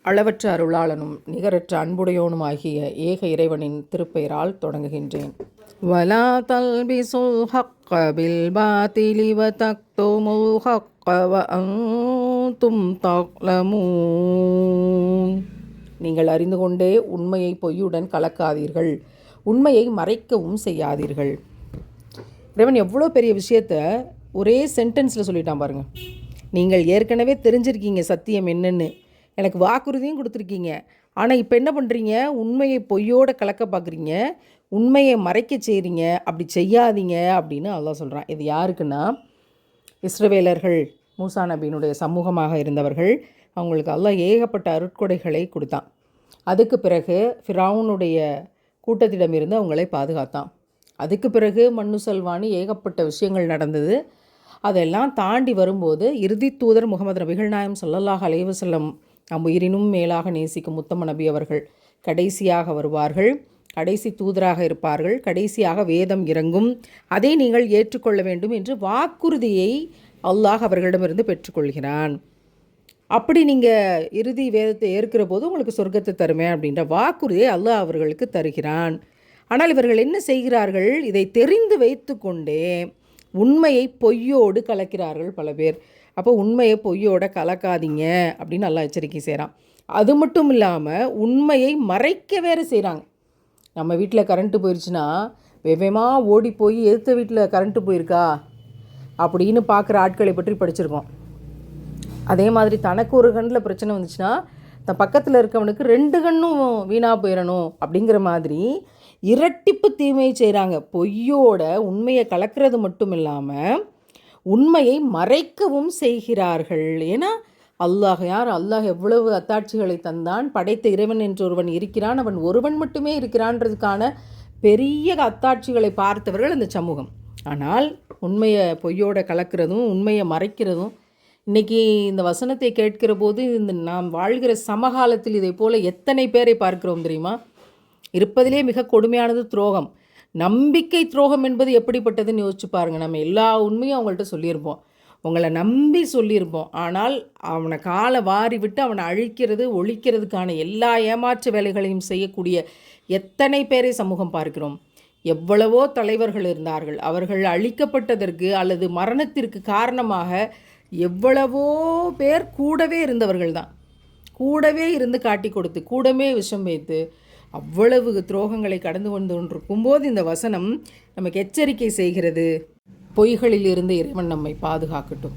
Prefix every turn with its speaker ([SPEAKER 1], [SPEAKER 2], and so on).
[SPEAKER 1] அளவற்ற அருளாளனும் நிகரற்ற அன்புடையோனுமாகிய ஏக இறைவனின் திருப்பெயரால் தொடங்குகின்றேன். வலா தல்பிசுல் ஹக்க பில் பாத்திலி வ தக்துமுல் ஹக்க வ அன்தும் தஅலமூன். நீங்கள் அறிந்து கொண்டே உண்மையை பொய்யுடன் கலக்காதீர்கள், உண்மையை மறைக்கவும் செய்யாதீர்கள். இறைவன் எவ்வளோ பெரிய விஷயத்த ஒரே சென்டென்ஸில் சொல்லிட்டான் பாருங்கள். நீங்கள் ஏற்கனவே தெரிஞ்சிருக்கீங்க சத்தியம் என்னென்னு, எனக்கு வாக்குறுதியும் கொடுத்துருக்கீங்க. ஆனால் இப்போ என்ன பண்ணுறீங்க? உண்மையை பொய்யோடு கலக்க பார்க்குறீங்க, உண்மையை மறைக்க செய்கிறீங்க. அப்படி செய்யாதீங்க அப்படின்னு அல்லாஹ் சொல்கிறான். இது யாருக்குன்னா, இஸ்ரவேலர்கள், மூசா நபியினுடைய சமூகமாக இருந்தவர்கள். அவங்களுக்கு அல்லாஹ் ஏகப்பட்ட அருட்கொடைகளை கொடுத்தான். அதுக்கு பிறகு ஃபிரௌனுடைய கூட்டத்திடமிருந்து அவங்களை பாதுகாத்தான். அதுக்கு பிறகு மண்ணு சல்வானி ஏகப்பட்ட விஷயங்கள் நடந்தது. அதெல்லாம் தாண்டி வரும்போது இறுதி தூதர் முகமது நபிகள் நாயம் ஸல்லல்லாஹு அலைஹி வஸல்லம் நம் உயிரினும் மேலாக நேசிக்கும் முத்தம நபி அவர்கள் கடைசியாக வருவார்கள், கடைசி தூதராக இருப்பார்கள், கடைசியாக வேதம் இறங்கும், அதை நீங்கள் ஏற்றுக்கொள்ள வேண்டும் என்று வாக்குறுதியை அல்லாஹ் அவர்களிடமிருந்து பெற்றுக்கொள்கிறான். அப்படி நீங்கள் இறுதி வேதத்தை ஏற்கிற போது உங்களுக்கு சொர்க்கத்தை தருமே அப்படின்ற வாக்குறுதியை அல்லாஹ் அவர்களுக்கு தருகிறான். ஆனால் இவர்கள் என்ன செய்கிறார்கள்? இதை தெரிந்து வைத்து கொண்டே உண்மையை பொய்யோடு கலக்கிறார்கள் பல பேர். அப்போ உண்மையை பொய்யோடு கலக்காதீங்க அப்படின்னு நல்லா எச்சரிக்கை செய்கிறான். அது மட்டும் இல்லாமல் உண்மையை மறைக்க வேறு செய்கிறாங்க. நம்ம வீட்டில் கரண்ட்டு போயிடுச்சுன்னா வேகமாக ஓடி போய் எதிர்த்த வீட்டில் கரண்ட்டு போயிருக்கா அப்படின்னு பார்க்குற ஆட்களை பற்றி படிச்சிருக்கோம். அதே மாதிரி தனக்கு ஒரு கண்ணில் பிரச்சனை வந்துச்சுன்னா தன் பக்கத்தில் இருக்கவனுக்கு 2 கண்ணும் வீணாக போயிடணும் அப்படிங்கிற மாதிரி இரட்டிப்பு தீமையை செய்கிறாங்க. பொய்யோட உண்மையை கலக்கிறது மட்டும் இல்லாமல் உண்மையை மறைக்கவும் செய்கிறார்கள். ஏன்னா அல்லாஹ் யார்? அல்லாஹ் எவ்வளவு அத்தாட்சிகளை தந்தான். படைத்த இறைவன் என்று ஒருவன் இருக்கிறான், அவன் ஒருவன் மட்டுமே இருக்கிறான்றதுக்கான பெரிய அத்தாட்சிகளை பார்த்தவர்கள் அந்த சமூகம். ஆனால் உண்மையை பொய்யோட கலக்கிறதும் உண்மையை மறைக்கிறதும், இன்றைக்கி இந்த வசனத்தை கேட்கிற போது இந்த நாம் வாழ்கிற சமகாலத்தில் இதை போல் எத்தனை பேரை பார்க்கிறோம் தெரியுமா? இருப்பதிலே மிக கொடுமையானது துரோகம். நம்பிக்கை துரோகம் என்பது எப்படிப்பட்டதுன்னு யோசிச்சு பாருங்கள். நம்ம எல்லா உண்மையும் அவங்கள்ட்ட சொல்லியிருப்போம், உங்களை நம்பி சொல்லியிருப்போம். ஆனால் அவனை காலை வாரி விட்டு அவனை அழிக்கிறது, ஒழிக்கிறதுக்கான எல்லா ஏமாற்று வேலைகளையும் செய்யக்கூடிய எத்தனை பேரை சமூகம் பார்க்கிறோம். எவ்வளவோ தலைவர்கள் இருந்தார்கள், அவர்கள் அழிக்கப்பட்டதற்கு அல்லது மரணத்திற்கு காரணமாக எவ்வளவோ பேர் கூடவே இருந்தவர்கள் தான். கூடவே இருந்து காட்டி கொடுத்து, கூடவே விஷம் வைத்து அவ்வளவு துரோகங்களை கடந்து கொண்டிருக்கும் போது இந்த வசனம் நமக்கு எச்சரிக்கை செய்கிறது. பொய்களில் இருந்து இறைவன் நம்மை பாதுகாக்கட்டும்.